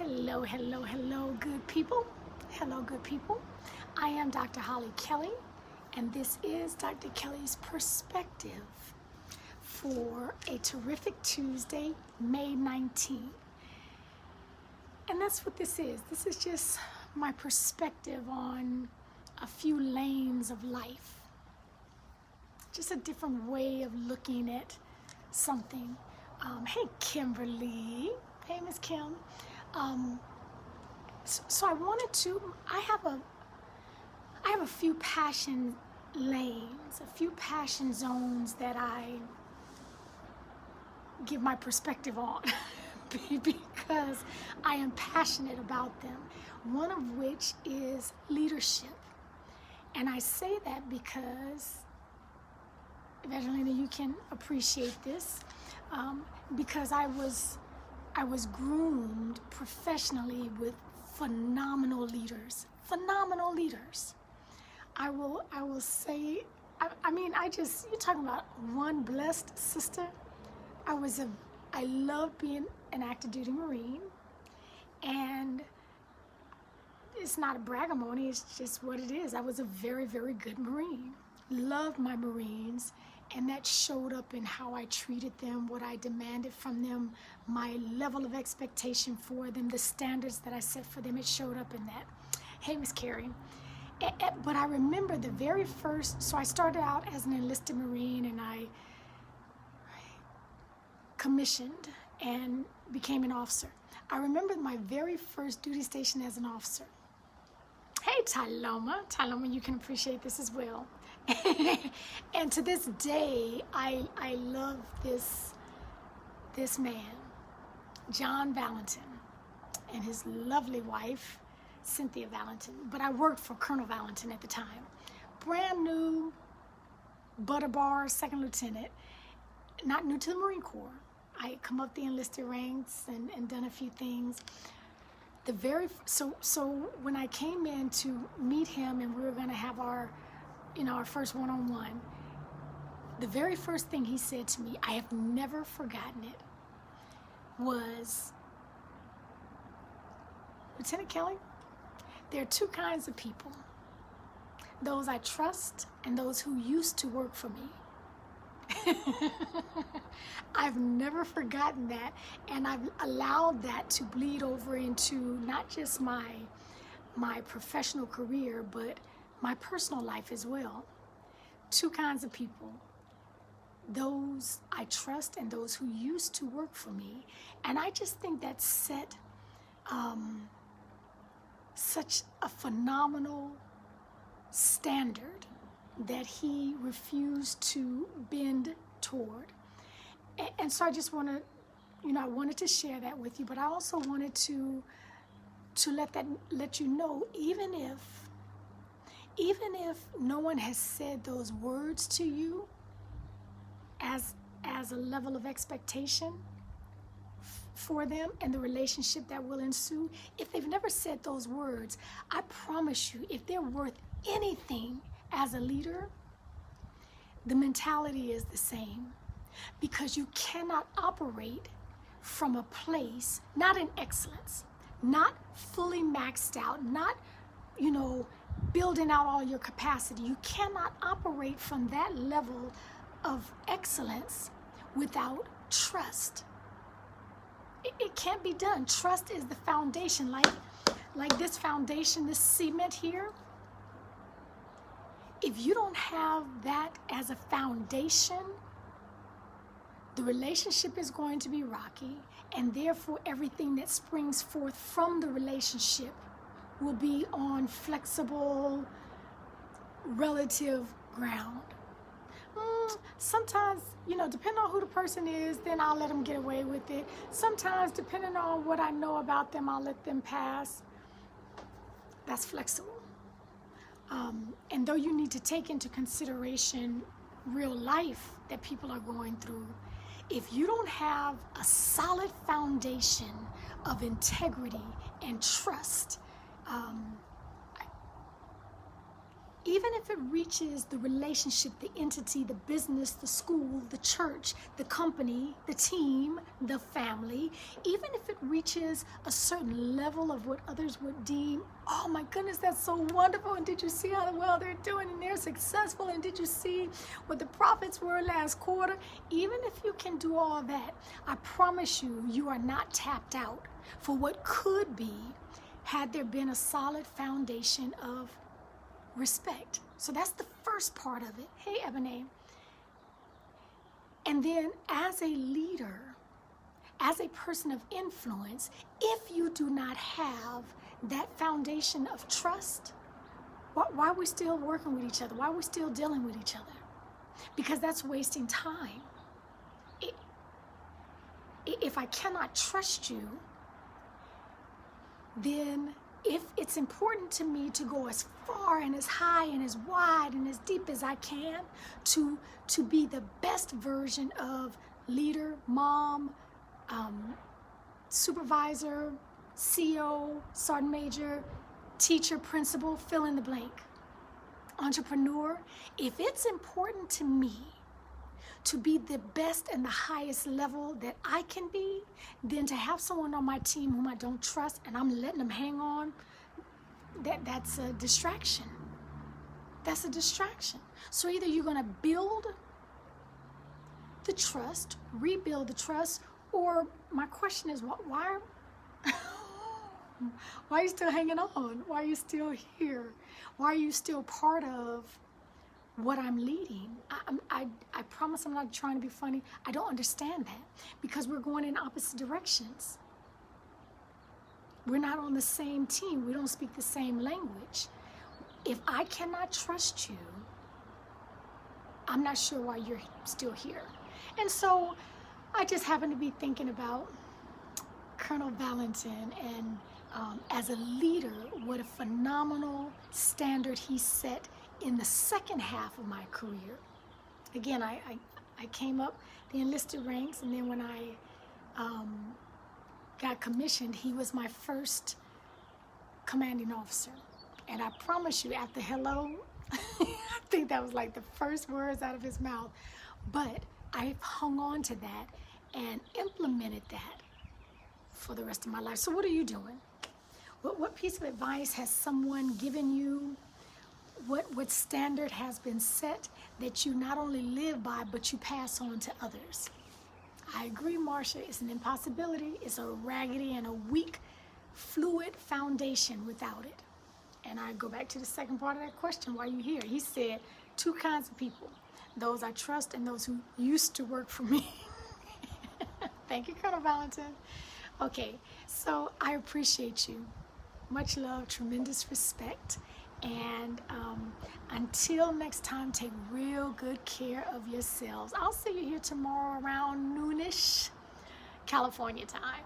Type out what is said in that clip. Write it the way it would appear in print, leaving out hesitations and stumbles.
Hello, hello, hello, good people. Hello, good people. I am Dr. Holly Kelly, and this is Dr. Kelly's Perspective for a terrific Tuesday, May 19th. And that's what this is. This is just my perspective on a few lanes of life. Just a different way of looking at something. Hey, Kimberly. Hey, Miss Kim. So I have a few passion lanes, a few passion zones that I give my perspective on because I am passionate about them. One of which is leadership. And I say that because, Evangelina, you can appreciate this, because I was groomed professionally with phenomenal leaders. I will say, you're talking about one blessed sister. I love being an active duty Marine, and it's not a bragamony, it's just what it is. I was a very, very good Marine. Loved my Marines, and that showed up in how I treated them, what I demanded from them, my level of expectation for them, the standards that I set for them. It showed up in that. Hey, Miss Carrie. But I remember the very first, so I started out as an enlisted Marine, and I commissioned and became an officer. I remember my very first duty station as an officer. Hey, Tyloma, you can appreciate this as well. And to this day, I love this man, John Valentin, and his lovely wife, Cynthia Valentin. But I worked for Colonel Valentin at the time. Brand new, butter bar, second lieutenant, not new to the Marine Corps. I had come up the enlisted ranks and done a few things. So when I came in to meet him and we were going to have our first one-on-one, the very first thing he said to me, I have never forgotten it, was, Lieutenant Kelly, there are two kinds of people: those I trust and those who used to work for me. I've never forgotten that, and I've allowed that to bleed over into not just my professional career, but my personal life as well. Two kinds of people: those I trust and those who used to work for me. And I just think that set such a phenomenal standard that he refused to bend toward. And so I just want to, I wanted to share that with you, but I also wanted to let you know, even if no one has said those words to you as a level of expectation for them and the relationship that will ensue, if they've never said those words, I promise you, if they're worth anything as a leader, the mentality is the same. Because you cannot operate from a place, not in excellence, not fully maxed out, not, building out all your capacity. You cannot operate from that level of excellence without trust. It can't be done. Trust is the foundation, like this foundation, this cement here. If you don't have that as a foundation, the relationship is going to be rocky, and therefore everything that springs forth from the relationship will be on flexible, relative ground. Sometimes, depending on who the person is, then I'll let them get away with it. Sometimes, depending on what I know about them, I'll let them pass. That's flexible. And though you need to take into consideration real life that people are going through, if you don't have a solid foundation of integrity and trust, even if it reaches the relationship, the entity, the business, the school, the church, the company, the team, the family, even if it reaches a certain level of what others would deem, oh my goodness, that's so wonderful, and did you see how well they're doing, and they're successful, and did you see what the profits were last quarter? Even if you can do all that, I promise you, you are not tapped out for what could be had there been a solid foundation of respect. So that's the first part of it. Hey, Ebony. And then as a leader, as a person of influence, if you do not have that foundation of trust, why are we still working with each other? Why are we still dealing with each other? Because that's wasting time. If I cannot trust you, then if it's important to me to go as far and as high and as wide and as deep as I can to be the best version of leader, mom, supervisor, CEO, sergeant major, teacher, principal, fill in the blank, entrepreneur, if it's important to me to be the best and the highest level that I can be, then to have someone on my team whom I don't trust and I'm letting them hang on, that's a distraction. That's a distraction. So either you're going to build the trust, rebuild the trust, or my question is, why are you still hanging on? Why are you still here? Why are you still part of what I'm leading? I promise I'm not trying to be funny. I don't understand that because we're going in opposite directions. We're not on the same team. We don't speak the same language. If I cannot trust you, I'm not sure why you're still here. And so I just happen to be thinking about Colonel Valentin and as a leader, what a phenomenal standard he set in the second half of my career. Again, I came up the enlisted ranks, and then when I got commissioned, he was my first commanding officer. And I promise you, after hello, I think that was like the first words out of his mouth. But I've hung on to that and implemented that for the rest of my life. So what are you doing? What piece of advice has someone given you? What standard has been set that you not only live by, but you pass on to others? I agree, Marsha, it's an impossibility. It's a raggedy and a weak, fluid foundation without it. And I go back to the second part of that question, why are you here? He said, two kinds of people, those I trust and those who used to work for me. Thank you, Colonel Valentin. Okay, so I appreciate you. Much love, tremendous respect. And until next time, take real good care of yourselves. I'll see you here tomorrow around noonish, California time.